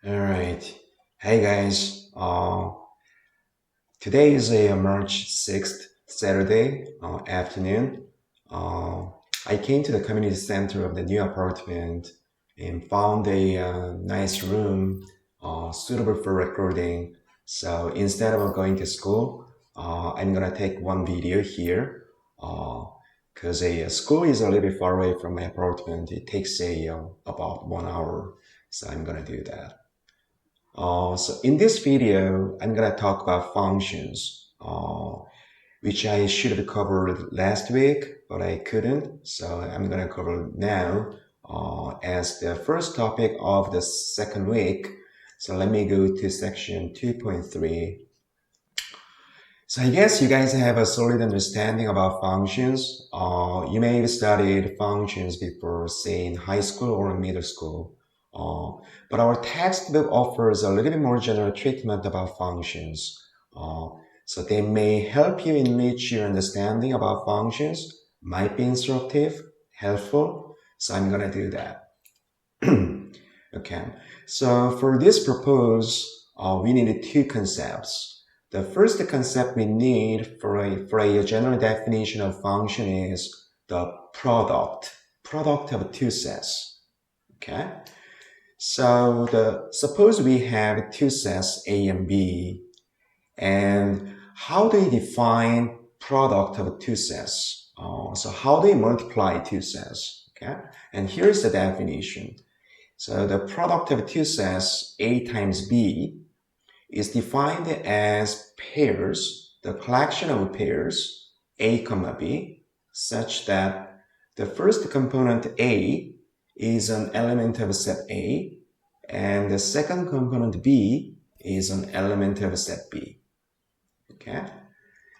All right. Hey guys. Today is a March 6th, Saturday afternoon. Uh, I came to the community center of the new apartment and found a nice room suitable for recording. So instead of going to school, I'm gonna take one video here because a school is a little bit far away from my apartment. It takes about 1 hour, so I'm gonna do that. So in this video, I'm gonna talk about functions, which I should have covered last week, but I couldn't. So I'm gonna cover now as the first topic of the second week. So let me go to section 2.3. So I guess you guys have a solid understanding about functions. You may have studied functions before, say in high school or in middle school. But our textbook offers a little bit more general treatment about functions. Uh, so they may help you enrich your understanding about functions, might be instructive, helpful. So I'm gonna do that. Okay, so for this purpose, we need two concepts. The first concept we need for a general definition of function is the product of two sets. Okay, so suppose we have two sets A and B, and how do you define product of two sets? So how do you multiply two sets? Okay, and here's the definition. So the product of two sets A times B is defined as pairs, the collection of pairs A comma B, such that the first component A is an element of set A, and the second component B is an element of set B. Okay?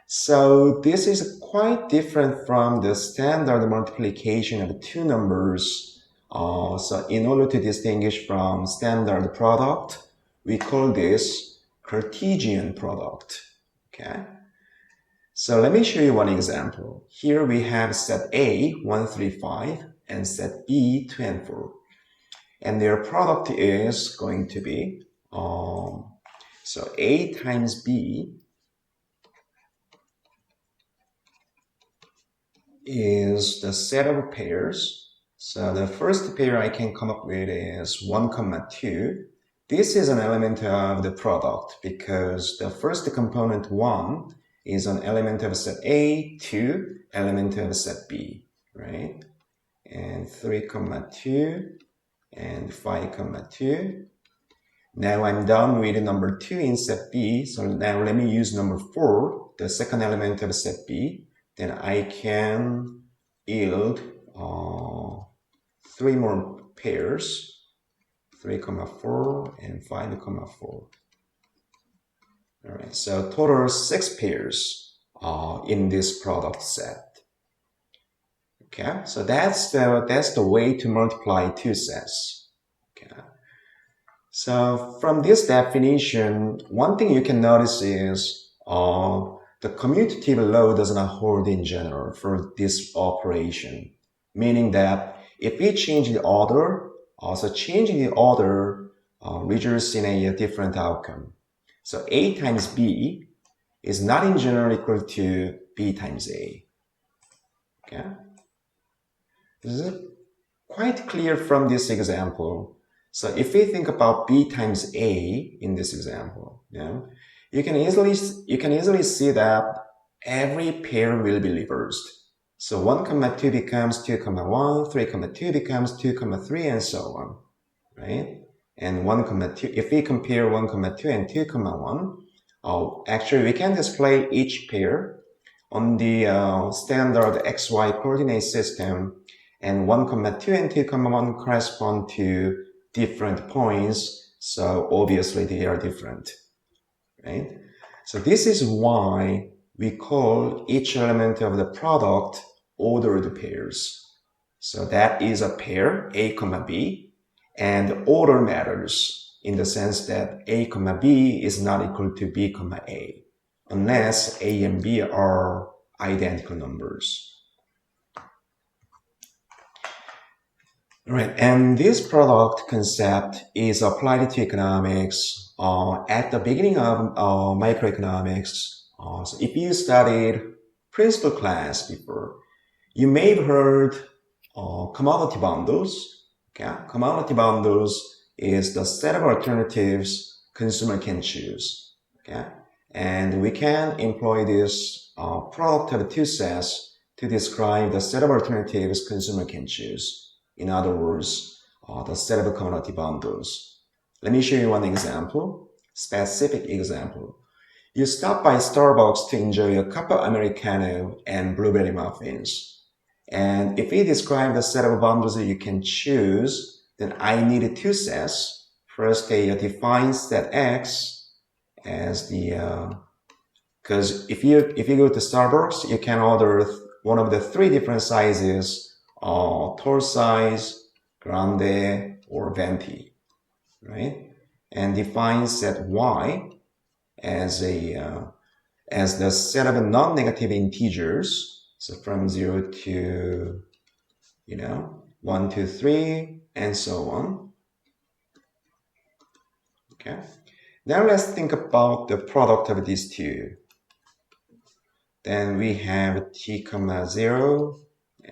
So this is quite different from the standard multiplication of two numbers. So in order to distinguish from standard product, we call this Cartesian product. Okay. So let me show you one example. Here we have set A, 1, 3, 5, and set B, 2 and 4. And their product is going to be, so A times B is the set of pairs. So the first pair I can come up with is 1, 2. This is an element of the product because the first component 1 is an element of set A, 2 element of set B, right? And 3, 2 and 5, 2. Now I'm done with number 2 in set B. So now let me use number 4, the second element of set B. Then I can yield 3 more pairs, 3, 4 and 5, 4. All right, so total 6 pairs in this product set. Okay, so that's the way to multiply two sets. Okay. So from this definition, one thing you can notice is the commutative law does not hold in general for this operation, meaning that if we change the order, also changing the order results in a different outcome. So A times B is not in general equal to B times A. Okay, this is quite clear from this example. So if we think about B times A in this example, you can easily see that every pair will be reversed. So 1, 2 becomes 2, 1, 3, 2 becomes 2, 3, and so on, right? And 1, 2, if we compare 1, 2 and 2, 1, actually we can display each pair on the standard XY coordinate system, and 1, 2 and 2, 1 correspond to different points, so obviously they are different, right? So this is why we call each element of the product ordered pairs. So that is a pair, A, B, and order matters in the sense that A, B is not equal to B, A, unless A and B are identical numbers. Right, and this product concept is applied to economics at the beginning of microeconomics. So if you studied principal class before, you may have heard commodity bundles. Okay, commodity bundles is the set of alternatives consumer can choose. Okay, and we can employ this product of two sets to describe the set of alternatives consumer can choose. In other words, the set of commodity bundles. Let me show you one example, specific example. You stop by Starbucks to enjoy a cup of Americano and blueberry muffins. And if we describe the set of bundles that you can choose, then I need two sets. First, a defined set X as the because if you go to Starbucks, you can order one of the three different sizes: tall size, grande, or venti, right? And define set Y as the set of non-negative integers, so from 0 to 1, 2, 3, and so on. Okay. Now let's think about the product of these two. Then we have t comma 0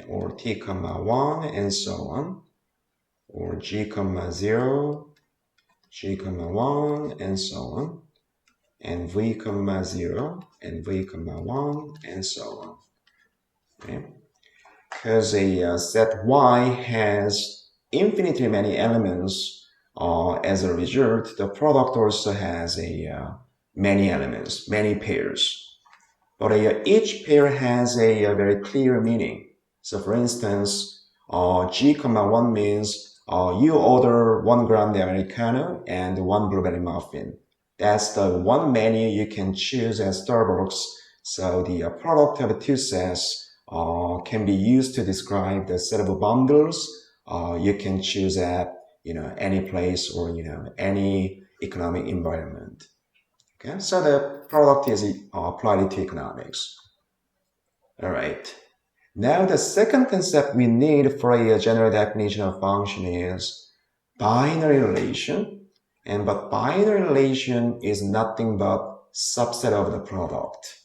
or t comma 1 and so on, or g comma 0, g comma 1 and so on, and v comma 0 and v comma 1 and so on. Okay. Because a set Y has infinitely many elements, as a result, the product also has many elements, many pairs. But each pair has a very clear meaning. So for instance, G, 1 means you order 1 grande Americano and 1 blueberry muffin. That's the one menu you can choose at Starbucks. So the product of two sets can be used to describe the set of bundles you can choose at any place or any economic environment. Okay, so the product is applied to economics. All right. Now the second concept we need for a general definition of function is binary relation. But binary relation is nothing but subset of the product.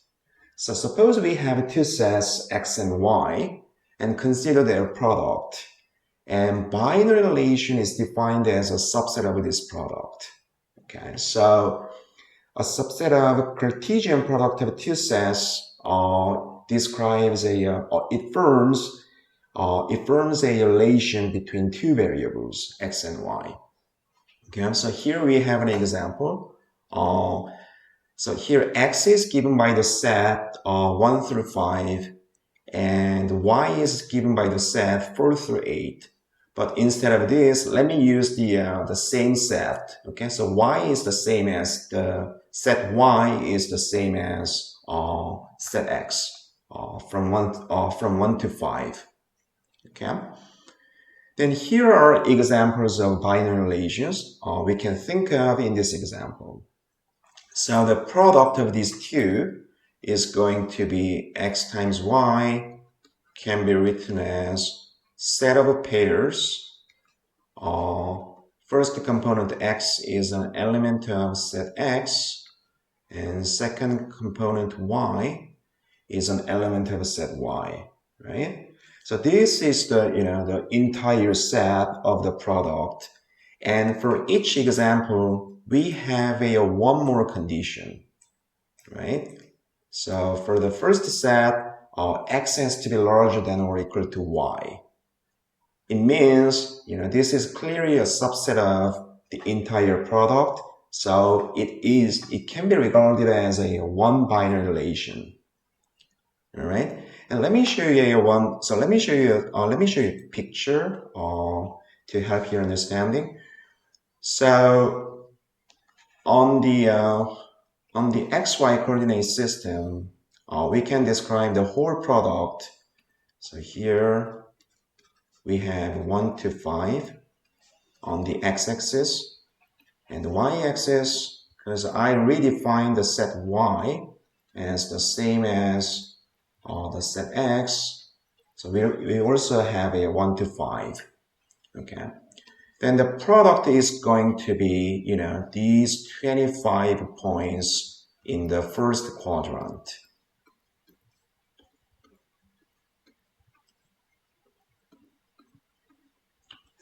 So suppose we have two sets x and y and consider their product. And binary relation is defined as a subset of this product. Okay, so a subset of Cartesian product of two sets describes it forms a relation between two variables x and y. Okay, so here we have an example. So here x is given by the set 1 through 5, and y is given by the set 4 through 8. But instead of this, let me use the same set. Okay, so y is the same as the set y is the same as set x from 1 to 5. Okay. Then here are examples of binary relations we can think of in this example. So the product of these two is going to be x times y, can be written as set of pairs. First component x is an element of set x, and second component y is an element of set y, right? So this is the entire set of the product, and for each example we have a one more condition, right? So for the first set, x has to be larger than or equal to y. It means, this is clearly a subset of the entire product. So it can be regarded as a one binary relation. All right. And let me show you one. So let me show you a picture to help your understanding. So on the XY coordinate system, we can describe the whole product. So here we have 1 to 5 on the x-axis, and the y-axis, because I redefine the set y as the same as the set x, so we also have a 1 to 5. Okay. Then the product is going to be, you know, these 25 points in the first quadrant.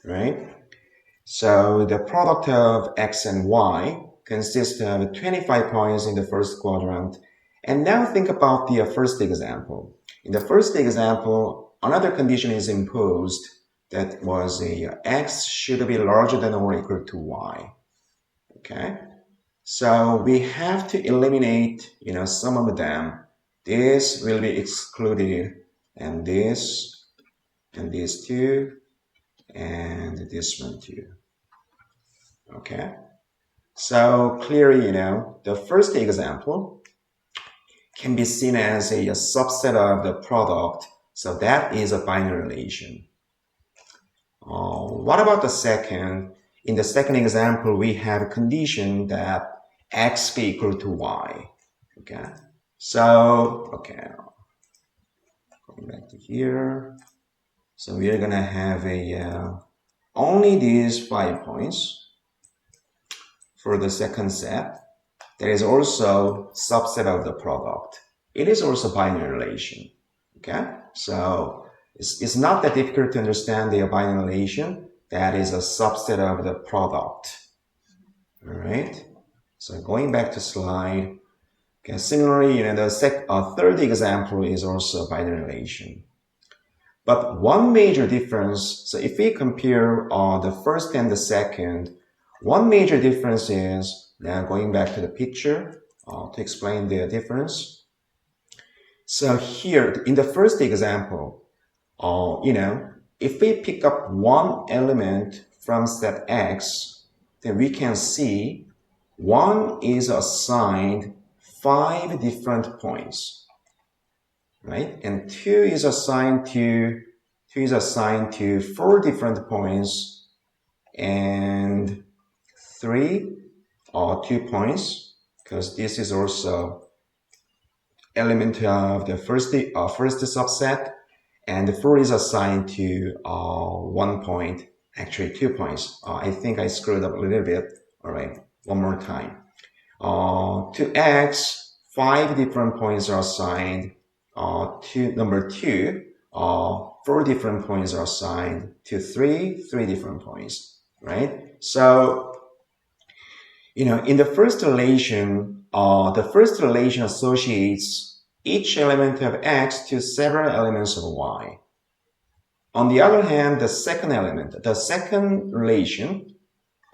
Right? So the product of x and y consists of 25 points in the first quadrant. And now think about the first example. In the first example, another condition is imposed that was x should be larger than or equal to y. Okay? So we have to eliminate, you know, some of them. This will be excluded, and this two, and this one too. Okay. So clearly, you know, the first example can be seen as a subset of the product. So that is a binary relation. What about the second? In the second example, we have a condition that x be equal to y. Okay. So, okay, going back to here. So we are gonna have a only these 5 points for the second set. There is also subset of the product. It is also binary relation. Okay, so it's not that difficult to understand the binary relation. That is a subset of the product. All right. So going back to slide. Okay, similarly, you know, the third example is also binary relation. But one major difference, so if we compare the first and the second, one major difference is, now going back to the picture to explain the difference. So here, in the first example, you know, if we pick up one element from set X, then we can see one is assigned 5 different points, right? And two is assigned to 4 different points, and 3 or 2 points, because this is also element of the first subset, and the 4 is assigned to 1 point, actually 2 points. I think I screwed up a little bit. All right, one more time. To X, 5 different points are assigned. To number 2, 4 different points are assigned. To 3 different points, right? So, you know, in the first relation associates each element of X to several elements of Y. On the other hand, the second relation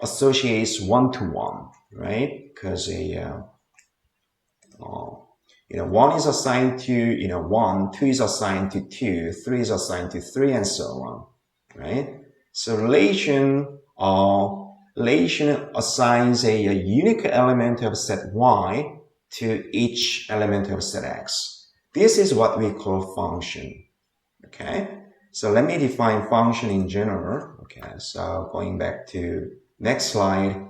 associates 1-to-1, right? Because you know, 1 is assigned to, you know, 1, 2 is assigned to 2, 3 is assigned to 3, and so on, right? So relation assigns a unique element of set Y to each element of set X. This is what we call function, okay? So let me define function in general. Okay, so going back to next slide.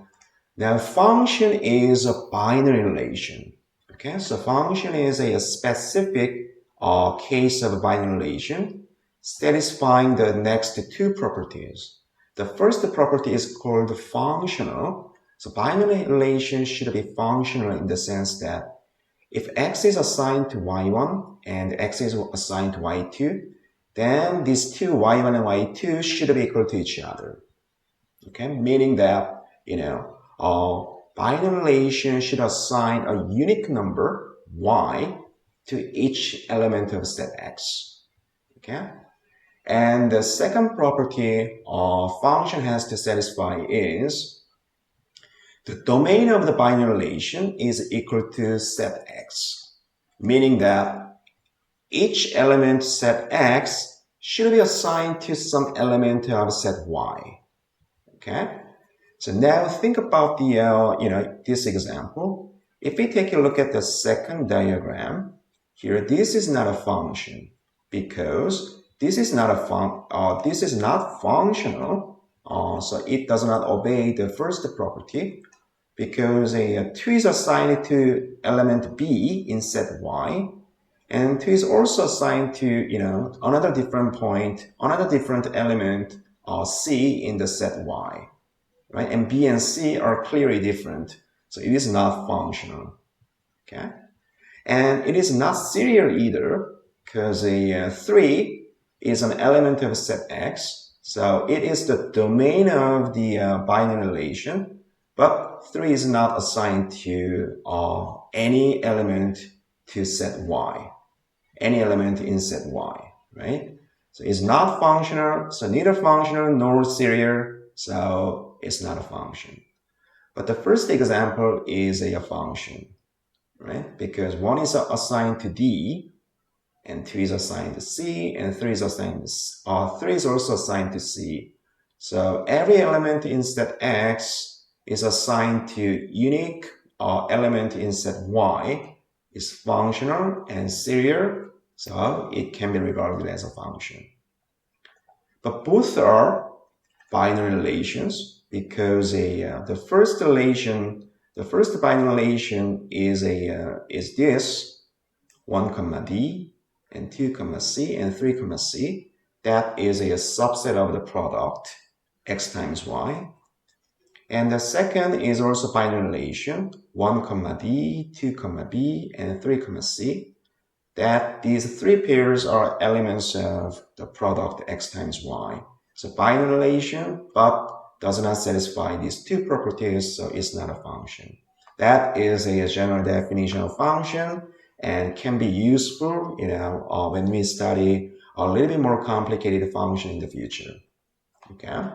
Now function is a binary relation. Okay, so function is a specific case of a binary relation satisfying the next 2 properties. The first property is called functional. So binary relation should be functional in the sense that if x is assigned to y1 and x is assigned to y2, then these two y1 and y2 should be equal to each other. Okay, meaning that, you know, binary relation should assign a unique number y to each element of set x. Okay, and the second property function has to satisfy is the domain of the binary relation is equal to set x, meaning that each element set x should be assigned to some element of set y. Okay, so now think about the you know, this example. If we take a look at the second diagram here, this is not a function because this is not functional. So it does not obey the first property because a 2 is assigned to element b in set y, and 2 is also assigned to, you know, another different point, another different element C in the set Y, right? And B and C are clearly different, so it is not functional, okay? And it is not serial either, because a 3 is an element of set X, so it is the domain of the binary relation, but 3 is not assigned to any element to set Y, any element in set Y, right? So it's not functional, so neither functional nor serial, so it's not a function. But the first example is a function, right? Because 1 is assigned to D, and 2 is assigned to C, and 3 is assigned to 3 is also assigned to C. So every element in set X is assigned to unique element in set Y, is functional and serial, so it can be regarded as a function. But both are binary relations because the first binary relation is this 1 comma D and 2 comma C and 3 comma C. That is a subset of the product X times Y. And the second is also binary relation 1 comma D, 2 comma B, and 3 comma C. That these three pairs are elements of the product X times Y. So binary relation, but does not satisfy these two properties, so it's not a function. That is a general definition of function and can be useful, when we study a little bit more complicated function in the future. Okay,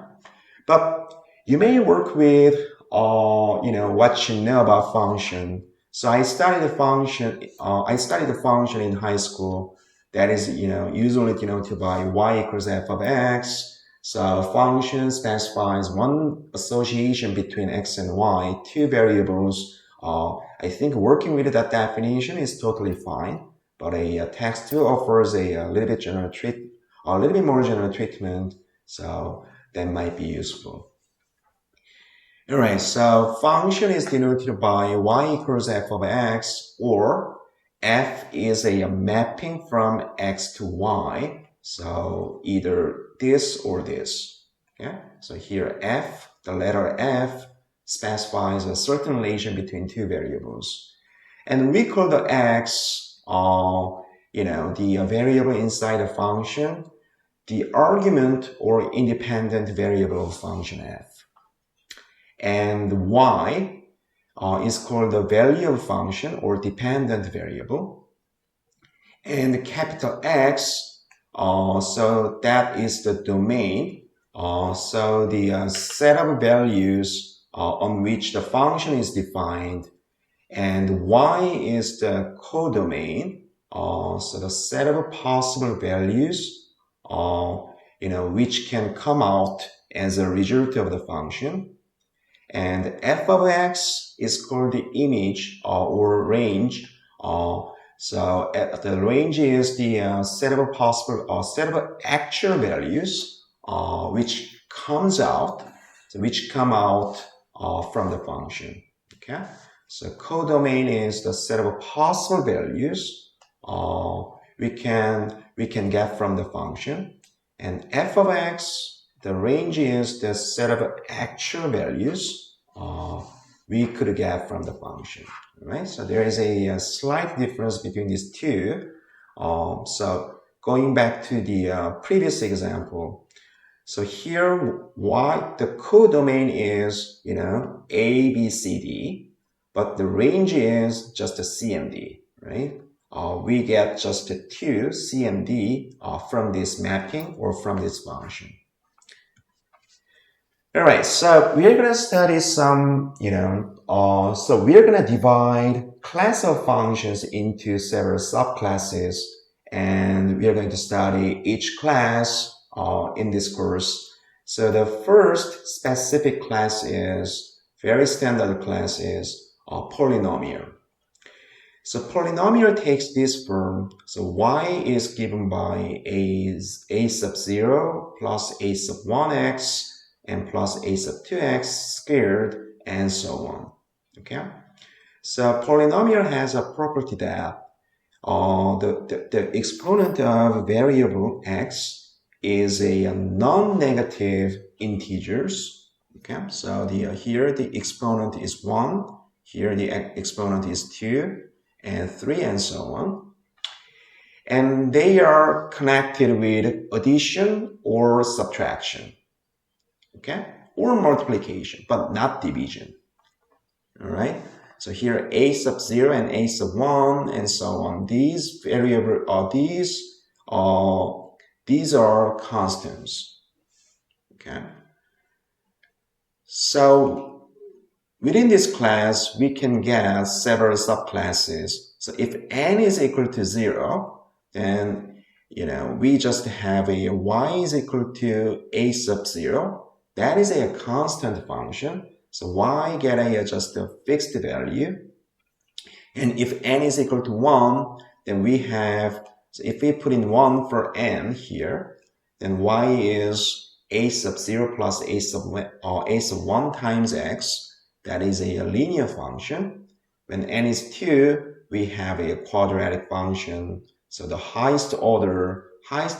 but you may work with, what you know about function. So I studied the function. I studied the function in high school. That is, usually denoted by y equals f of x. So function specifies one association between x and y, two variables. I think working with that definition is totally fine. But a text 2 offers a little bit more general treatment. So that might be useful. Alright, so function is denoted by y equals f of x, or f is a mapping from x to y, so either this or this. Okay, so here f, the letter f, specifies a certain relation between two variables. And we call the x, the variable inside the function, the argument or independent variable of function f. And y is called the value of function or dependent variable. And capital X, so that is the domain. So the set of values on which the function is defined. And y is the codomain. So the set of possible values, which can come out as a result of the function. And f of x is called the image or range. So the range is the set of possible set of actual values which come out from the function. Okay, so codomain is the set of possible values we can get from the function, and f of x, the range is the set of actual values we could get from the function. Right? So there is a slight difference between these two. So going back to the previous example, so here the codomain is A, B, C, D, but the range is just a C and D, right? We get just a 2 C and D from this mapping or from this function. All right, so we are going to study some, so we are going to divide class of functions into several subclasses, and we are going to study each class in this course. So the first specific class is, very standard class is polynomial. So polynomial takes this form. So y is given by a sub 0 plus a sub 1x and plus a sub 2x squared, and so on. Okay? So polynomial has a property that the exponent of variable x is a non-negative integers. Okay, so here the exponent is 1, here the exponent is 2 and 3 and so on. And they are connected with addition or subtraction, okay, or multiplication, but not division. All right. So here a sub 0 and a sub 1 and so on. These variable are these are constants. Okay. So within this class, we can get several subclasses. So if n is equal to 0, then we just have a y is equal to a sub 0. That is a constant function. So y get just a fixed value. And if n is equal to 1, then we have, so if we put in 1 for n here, then y is a sub 0 plus a sub 1 times x. That is a linear function. When n is 2, we have a quadratic function. So the highest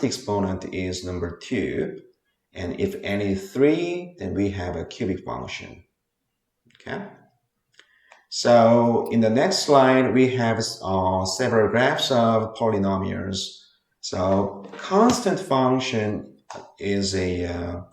exponent is number 2. And if n is 3, then we have a cubic function. Okay. So in the next slide, we have several graphs of polynomials. So constant function is the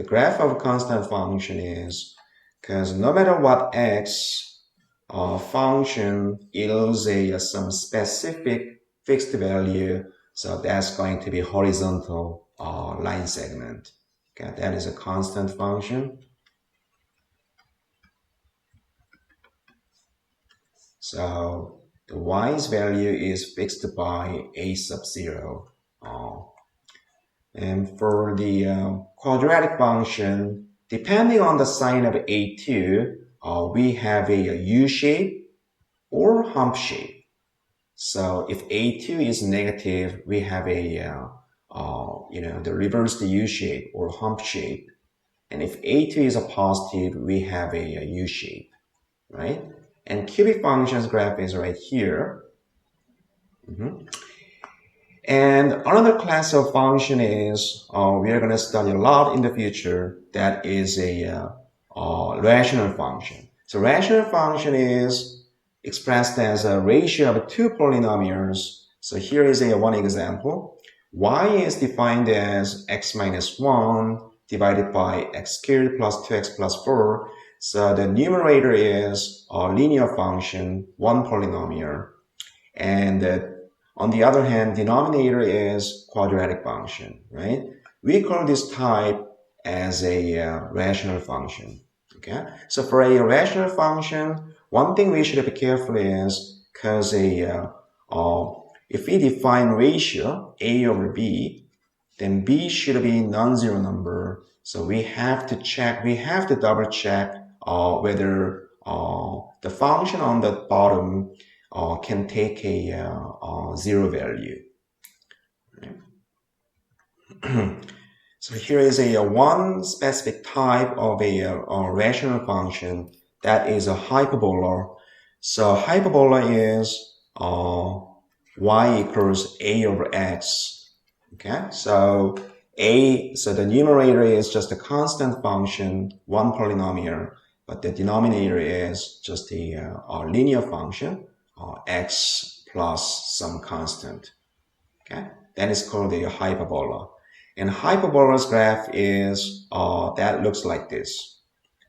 graph of a constant function is, because no matter what x function yields some specific fixed value, so that's going to be horizontal line segment. Okay, that is a constant function. So the y's value is fixed by a sub 0. And for the quadratic function, depending on the sign of a2, we have a u-shape or hump shape. So if a2 is negative, we have the reversed u-shape or hump shape. And if a2 is a positive, we have a u-shape, right? And cubic functions graph is right here. And another class of function is we are going to study a lot in the future. That is a rational function. So rational function is expressed as a ratio of two polynomials. So here is one example. Y is defined as x minus 1 divided by x squared plus 2x plus 4. So the numerator is a linear function, one polynomial. And on the other hand, denominator is quadratic function, right? We call this type as a rational function, okay? So for a rational function, one thing we should be careful is, because if we define ratio a over b, then b should be non-zero number. So we have to double check whether the function on the bottom can take a zero value. So here is a one specific type of a rational function, that is a hyperbola. So hyperbola is y equals a over x. Okay, so the numerator is just a constant function, one polynomial, but the denominator is just a linear function, x plus some constant. Okay, that is called a hyperbola. And hyperbola's graph is that looks like this.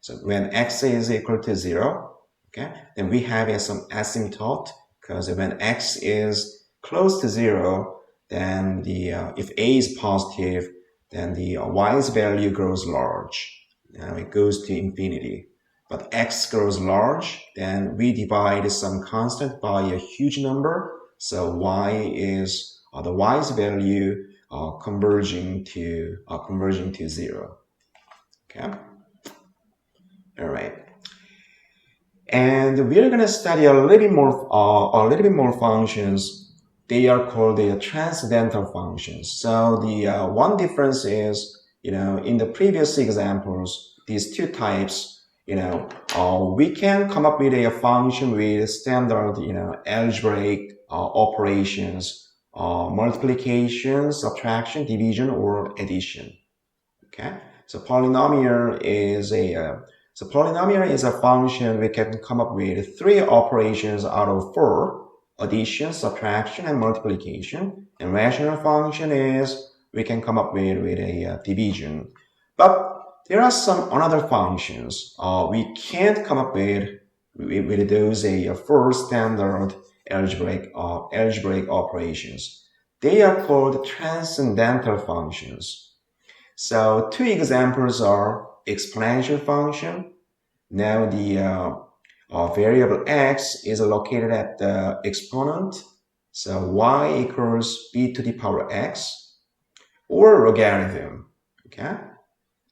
So when x is equal to 0, okay, then we have some asymptote, because when x is close to 0, then if a is positive, then the y's value grows large. It goes to infinity. But x grows large, then we divide some constant by a huge number. So the y's value converging to 0. Okay. All right. And we're going to study a little bit more functions. They are called the transcendental functions. So the one difference is, in the previous examples, these two types, we can come up with a function with standard, algebraic operations multiplication, subtraction, division, or addition. Okay, so polynomial is a function we can come up with three operations out of four: addition, subtraction, and multiplication. And rational function is we can come up with a division. But there are some other functions we can't come up with those four standard algebraic operations. They are called transcendental functions. So two examples are exponential function. Now the variable x is located at the exponent. So y equals b to the power x, or logarithm. Okay.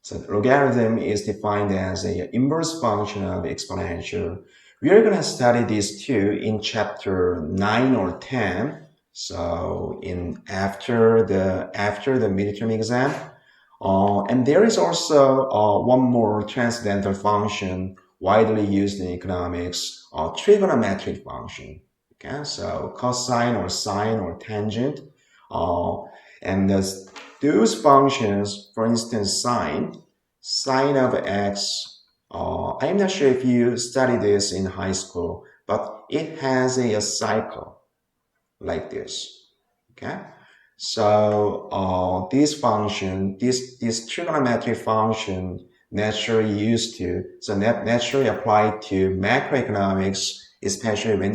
So logarithm is defined as an inverse function of exponential. We are going to study these two in chapter 9 or 10. So after the midterm exam. And there is also one more transcendental function widely used in economics, trigonometric function. Okay, so cosine or sine or tangent. And those functions, for instance, sine of x, I'm not sure if you studied this in high school, but it has a cycle like this. Okay. So this trigonometric function naturally applied to macroeconomics, especially when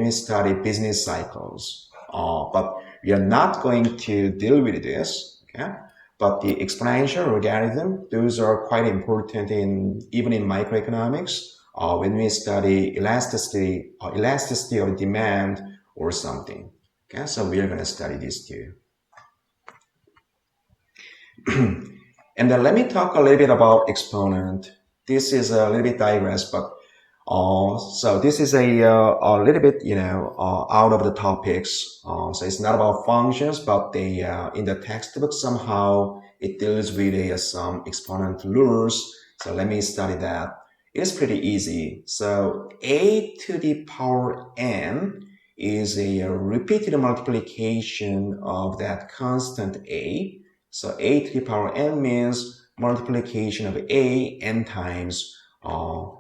we study business cycles. But we are not going to deal with this. Okay. But the exponential logarithm, those are quite important even in microeconomics when we study elasticity of demand or something. Okay, so we are going to study these two. And then let me talk a little bit about exponent. This is a little bit digress, but so this is a little bit, out of the topics. So it's not about functions, but in the textbook somehow it deals with some exponent rules. So let me study that. It's pretty easy. So a to the power n is a repeated multiplication of that constant a. So a to the power n means multiplication of a n times.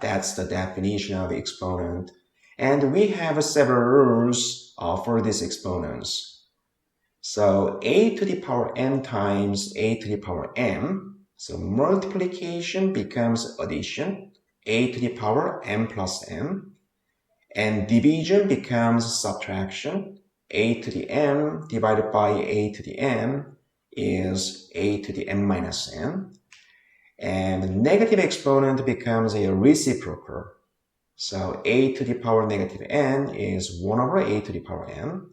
That's the definition of exponent. And we have several rules for these exponents. So a to the power n times a to the power m. So multiplication becomes addition, a to the power m plus m. And division becomes subtraction, a to the m divided by a to the n is a to the m minus n. And negative exponent becomes a reciprocal. So a to the power negative n is 1 over a to the power n.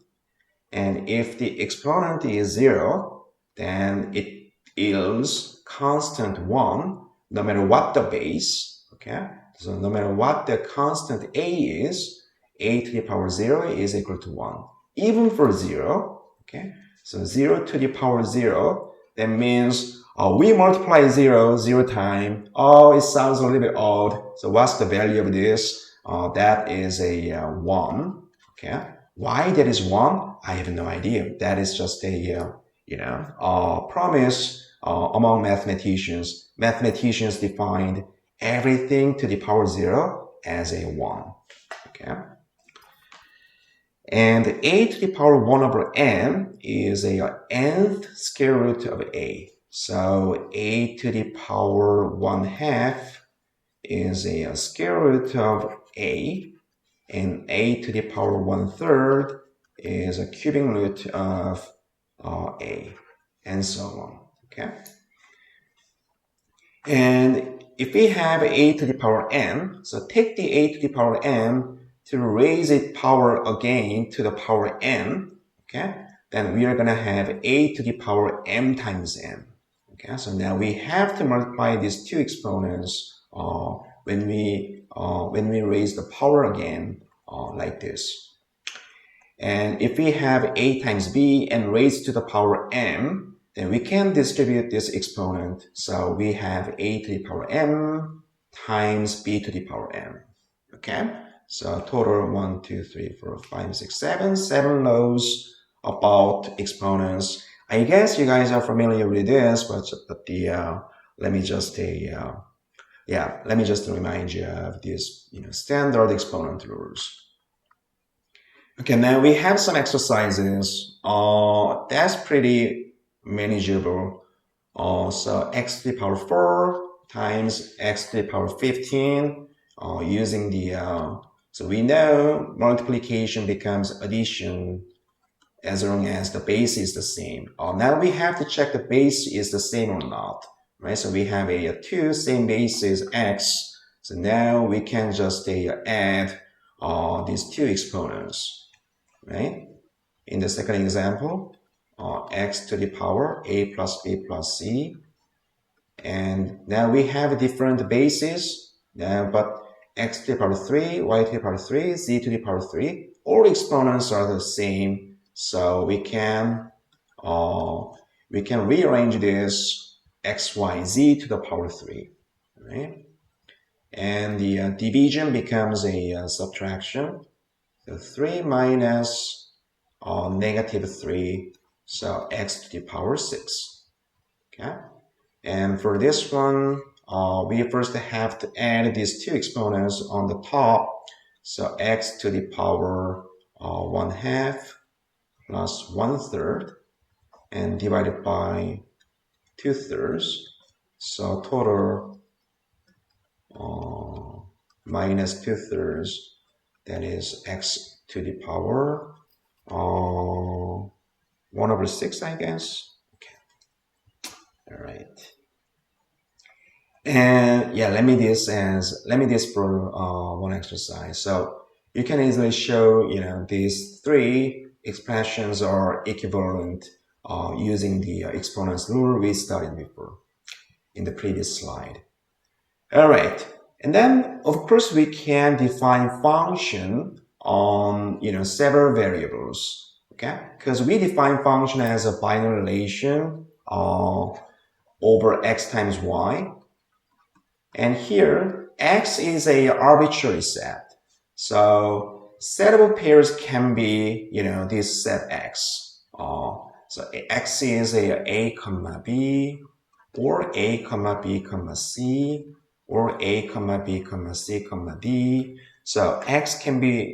And if the exponent is 0, then it yields constant 1 no matter what the base. Okay? So no matter what the constant a is, a to the power 0 is equal to 1. Even for 0, okay? So 0 to the power 0, that means we multiply 0 times. Oh, it sounds a little bit odd. So what's the value of this? That is a 1. Okay? Why that is 1? I have no idea. That is just a promise among mathematicians. Mathematicians defined everything to the power 0 as a 1. Okay? And a to the power 1 over n is a nth square root of a. So a to the power 1/2 is a square root of a, and a to the power 1/3 is a cubic root of a, and so on. Okay. And if we have a to the power n, so take the a to the power n to raise its power again to the power n, okay, then we are going to have a to the power m times n. Okay, so now we have to multiply these two exponents when we raise the power again like this. And if we have a times b and raised to the power m, then we can distribute this exponent. So we have a to the power m times b to the power m. Okay, so total 1, 2, 3, 4, 5, 6, 7 rows about exponents. I guess you guys are familiar with this, but let me just let me just remind you of these standard exponent rules. Okay, now we have some exercises. That's pretty manageable. So x to the power 4 times x to the power 15 using so we know multiplication becomes addition as long as the base is the same. Now we have to check the base is the same or not, right? So we have two same bases x. So now we can just add these two exponents, right? In the second example, x to the power a plus b plus c. And now we have different bases, but x to the power 3, y to the power 3, z to the power 3, all exponents are the same. So we can rearrange this x, y, z to the power 3, right? And the division becomes a subtraction. So 3 minus negative 3, so x to the power 6. Okay, and for this one, we first have to add these two exponents on the top. So x to the power 1/2 plus 1/3 and divided by 2/3. So total minus 2/3, that is x to the power 1/6, I guess. Okay. All right. And yeah, let me this for one exercise. So you can easily show, these three expressions are equivalent using the exponents rule we studied before in the previous slide. All right. And then, of course, we can define function on, several variables, okay? Because we define function as a binary relation over x times y. And here, x is a arbitrary set. So settable pairs can be, this set x. So x is a comma b, or a comma b comma c, or a comma b comma c comma d. So x can be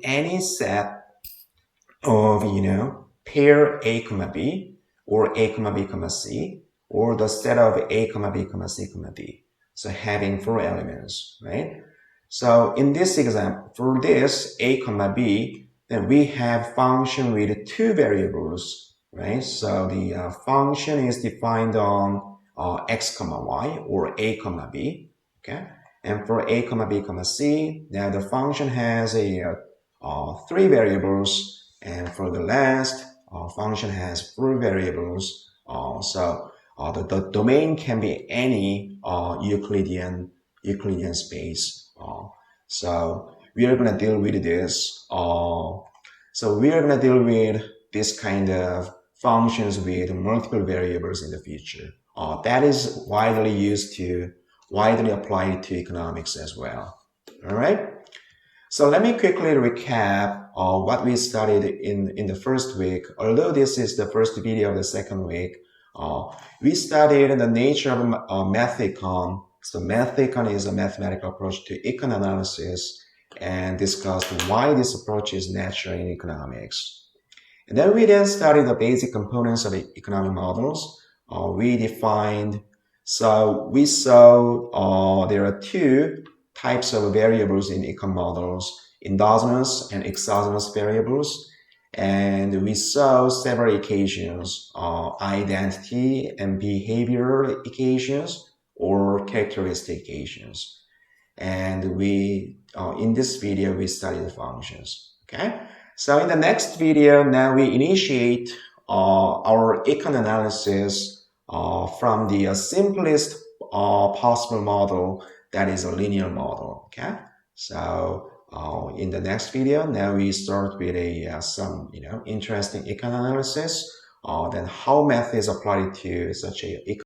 any set of pair a comma b, or a comma b comma c, or the set of a comma b comma c comma d. So having 4 elements, right? So in this example, for this a comma b, then we have function with 2 variables, right? So the function is defined on x comma y, or a comma b, okay? And for a comma b comma c, now the function has 3 variables, and for the last function has 4 variables. So the domain can be any Euclidean space. So we are going to deal with this. So we are going to deal with this kind of functions with multiple variables in the future. That is widely applied to economics as well. All right. So let me quickly recap what we studied in the first week. Although this is the first video of the second week, we studied the nature of math econ. So math econ is a mathematical approach to econ analysis, and discussed why this approach is natural in economics. And then we studied the basic components of economic models. We saw there are 2 types of variables in econ models: endogenous and exogenous variables. And we saw several equations, identity and behavioral equations, or characteristic equations. And in this video, we study the functions, okay? So in the next video, now we initiate our econ analysis from the simplest possible model, that is a linear model, okay? So in the next video, now we start with some interesting econ analysis, then how math is applied to such a econ